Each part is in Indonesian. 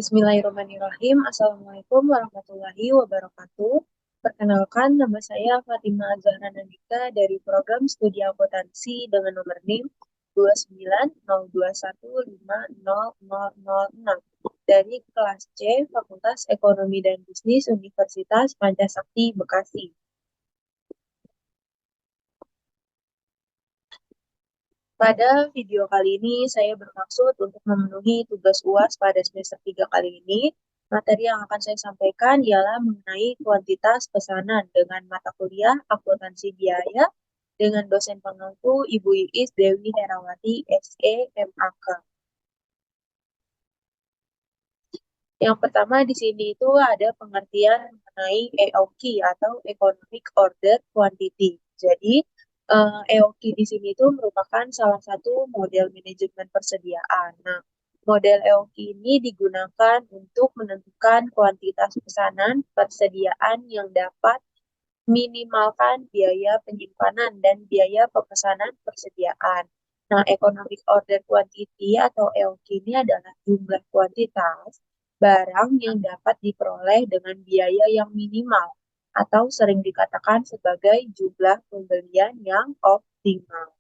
Bismillahirrahmanirrahim. Assalamualaikum warahmatullahi wabarakatuh. Perkenalkan, nama saya Fatima Zahra Nandika dari program studi akuntansi dengan nomor NIM 29021500006 dari kelas C Fakultas Ekonomi dan Bisnis Universitas Pancasakti Bekasi. Pada video kali ini, saya bermaksud untuk memenuhi tugas UAS pada semester 3 kali ini. Materi yang akan saya sampaikan ialah mengenai kuantitas pesanan dengan mata kuliah akuntansi biaya dengan dosen pengampu Ibu Iis Dewi Herawati, SE, MAK. Yang pertama di sini itu ada pengertian mengenai EOQ atau Economic Order Quantity. Jadi, EOQ di sini itu merupakan salah satu model manajemen persediaan. Nah, model EOQ ini digunakan untuk menentukan kuantitas pesanan persediaan yang dapat minimalkan biaya penyimpanan dan biaya pemesanan persediaan. Nah, Economic Order Quantity atau EOQ ini adalah jumlah kuantitas barang yang dapat diperoleh dengan biaya yang minimal atau sering dikatakan sebagai jumlah pembelian yang optimal.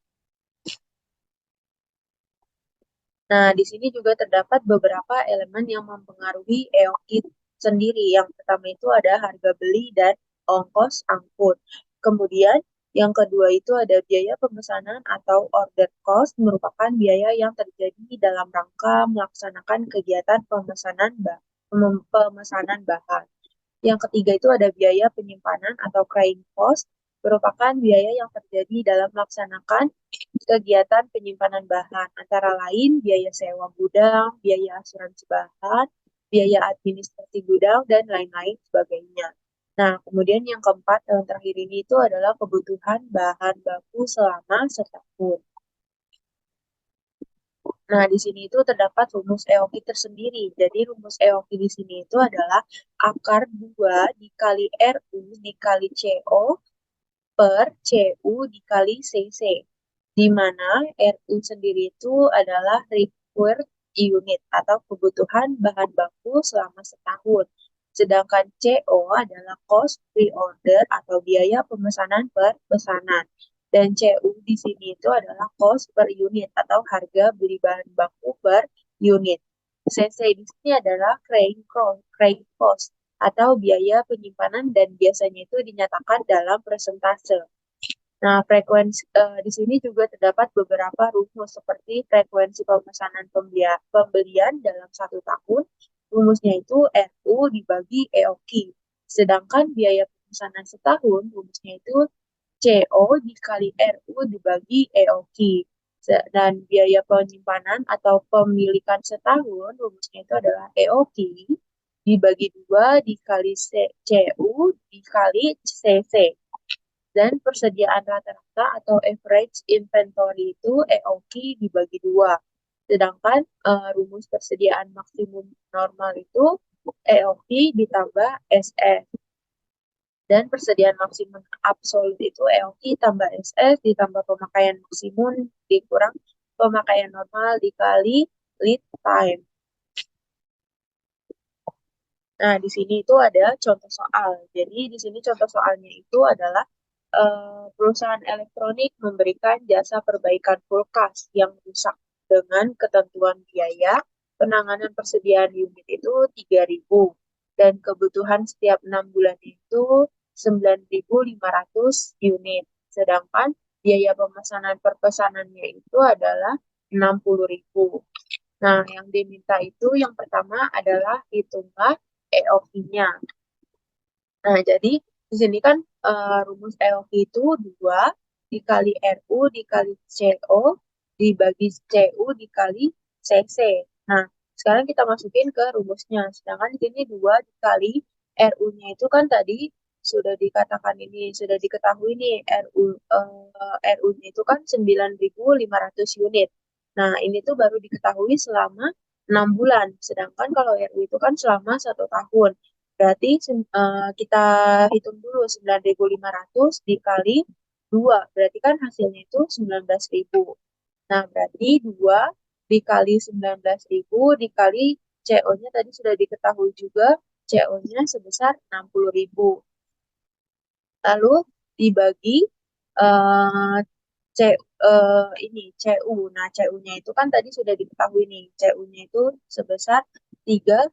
Nah, di sini juga terdapat beberapa elemen yang mempengaruhi EOQ sendiri. Yang pertama itu ada harga beli dan ongkos angkut. Kemudian yang kedua itu ada biaya pemesanan atau order cost, merupakan biaya yang terjadi dalam rangka melaksanakan kegiatan pemesanan bahan. Yang ketiga itu ada biaya penyimpanan atau carrying cost, merupakan biaya yang terjadi dalam melaksanakan kegiatan penyimpanan bahan, antara lain biaya sewa gudang, biaya asuransi bahan, biaya administrasi gudang, dan lain-lain sebagainya. Nah, kemudian yang keempat, yang terakhir ini itu adalah kebutuhan bahan baku selama setahun. Nah, di sini itu terdapat rumus EOQ tersendiri. Jadi, rumus EOQ di sini itu adalah akar 2 dikali RU dikali CO per CU dikali CC. Di mana RU sendiri itu adalah required unit atau kebutuhan bahan baku selama setahun. Sedangkan CO adalah cost pre-order atau biaya pemesanan per pesanan. Dan CU di sini itu adalah cost per unit atau harga beli bahan baku per unit. CC di sini adalah carrying cost atau biaya penyimpanan dan biasanya itu dinyatakan dalam persentase. Nah, di sini juga terdapat beberapa rumus seperti frekuensi pemesanan pembelian dalam 1 tahun. Rumusnya itu RU dibagi EOQ. Sedangkan biaya pemesanan setahun, rumusnya itu CO dikali RU dibagi EOQ. Dan biaya penyimpanan atau pemilikan setahun, rumusnya itu adalah EOQ dibagi 2 dikali CU dikali CC. Dan persediaan rata-rata atau average inventory itu EOQ dibagi 2. Sedangkan rumus persediaan maksimum normal itu EOQ ditambah SF. Dan persediaan maksimum absolut itu EOQ tambah SF ditambah pemakaian maksimum dikurang pemakaian normal dikali lead time. Nah, di sini itu ada contoh soal. Jadi, di sini contoh soalnya itu adalah perusahaan elektronik memberikan jasa perbaikan kulkas yang rusak dengan ketentuan biaya penanganan persediaan unit itu 3.000 dan kebutuhan setiap 6 bulan itu 9.500 unit. Sedangkan biaya pemesanan per pesanannya itu adalah 60.000. Nah, yang diminta itu yang pertama adalah hitunglah EOQ-nya. Nah, jadi di sini kan rumus EOQ itu 2 dikali RU dikali CO dibagi CU dikali CC. Nah, sekarang kita masukin ke rumusnya. Sedangkan di sini 2 dikali RU-nya itu kan tadi sudah dikatakan ini, sudah diketahui nih RU-nya itu kan 9.500 unit. Nah, ini tuh baru diketahui selama 6 bulan. Sedangkan kalau RU itu kan selama 1 tahun. Berarti kita hitung dulu 9.500 dikali 2. Berarti kan hasilnya itu 19.000. Nah, berarti 2 dikali 19.000 dikali CO-nya tadi sudah diketahui juga, CO-nya sebesar 60.000. Lalu dibagi eh, C, ini CU. Nah, CU-nya itu kan tadi sudah diketahui nih. CU-nya itu sebesar 3.000.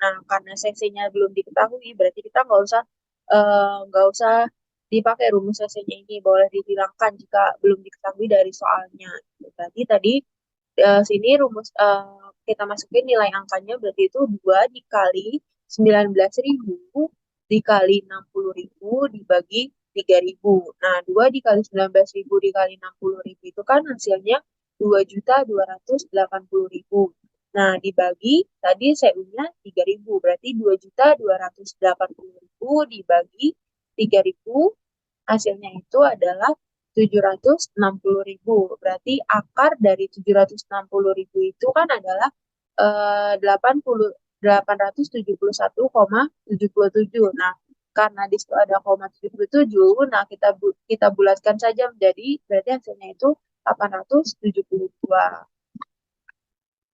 Nah, karena cc-nya belum diketahui, berarti kita nggak usah dipakai rumus cc-nya ini. Boleh dihilangkan jika belum diketahui dari soalnya. Berarti tadi sini rumus kita masukin nilai angkanya berarti itu 2 dikali 19.000 dikali 60.000 dibagi 3.000. Nah, 2 dikali 19.000 dikali 60.000 itu kan hasilnya 2.280.000. Nah, dibagi tadi CU-nya 3.000, berarti 2.280.000 dibagi 3.000, hasilnya itu adalah 760.000. Berarti akar dari 760.000 itu kan adalah 877,77. Nah, karena di situ ada 0,77, nah kita bulatkan saja menjadi berarti hasilnya itu 872.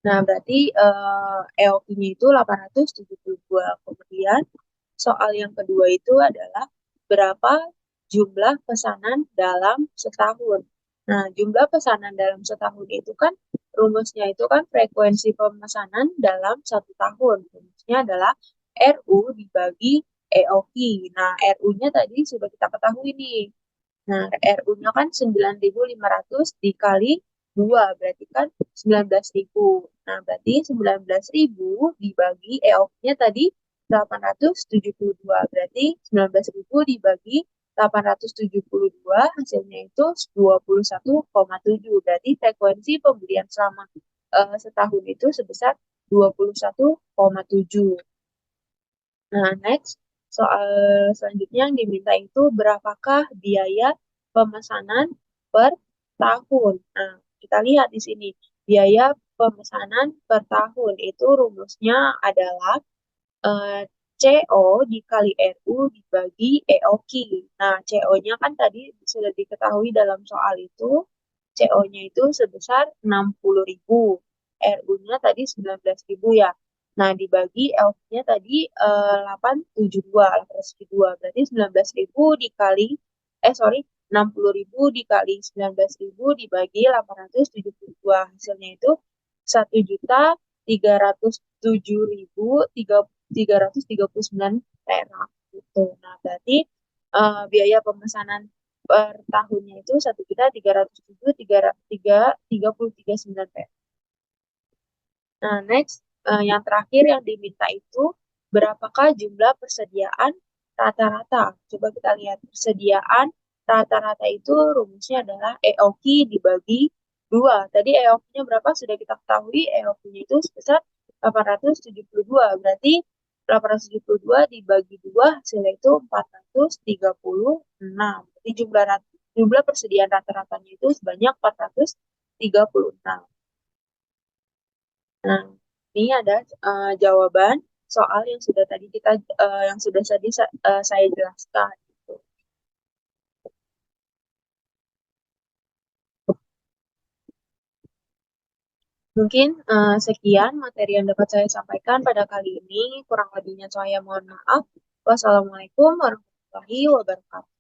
Nah, berarti EOQ-nya itu 872. Kemudian soal yang kedua itu adalah berapa jumlah pesanan dalam setahun. Nah, jumlah pesanan dalam setahun itu kan rumusnya itu kan frekuensi pemesanan dalam satu tahun. Rumusnya adalah RU dibagi EOQ. Nah, RU-nya tadi sudah kita ketahui nih. Nah, RU-nya kan 9.500 dikali 2, berarti kan 19.000. Nah, berarti 19.000 dibagi EOF-nya tadi 872. Berarti 19.000 dibagi 872 hasilnya itu 21,7. Berarti frekuensi pembelian selama setahun itu sebesar 21,7. Nah, next, soal selanjutnya yang diminta itu berapakah biaya pemesanan per tahun. Nah, kita lihat di sini. Biaya pemesanan per tahun itu rumusnya adalah eh, CO dikali RU dibagi EOQ. Nah, CO-nya kan tadi sudah diketahui dalam soal itu. CO-nya itu sebesar 60.000. RU-nya tadi 19.000 ya. Nah, dibagi EOQ-nya tadi 872, 872. Berarti 19.000 dikali, sorry, 60.000 dikali 19.000 dibagi 872. Hasilnya itu 1.307.339 perak gitu. Nah, berarti biaya pemesanan per tahunnya itu 1.307.339 perak. Nah, next, yang terakhir yang diminta itu berapakah jumlah persediaan rata-rata? Coba kita lihat persediaan rata-rata itu rumusnya adalah EOQ dibagi 2. Tadi EOQ-nya berapa? Sudah kita ketahui EOQ-nya itu sebesar 872. Berarti 872 dibagi 2 hasilnya itu 436. Jadi jumlah persediaan rata-ratanya itu sebanyak 436. Nah, ini ada jawaban soal yang sudah tadi saya jelaskan. Gitu. Mungkin sekian materi yang dapat saya sampaikan pada kali ini. Kurang lebihnya saya mohon maaf. Wassalamualaikum warahmatullahi wabarakatuh.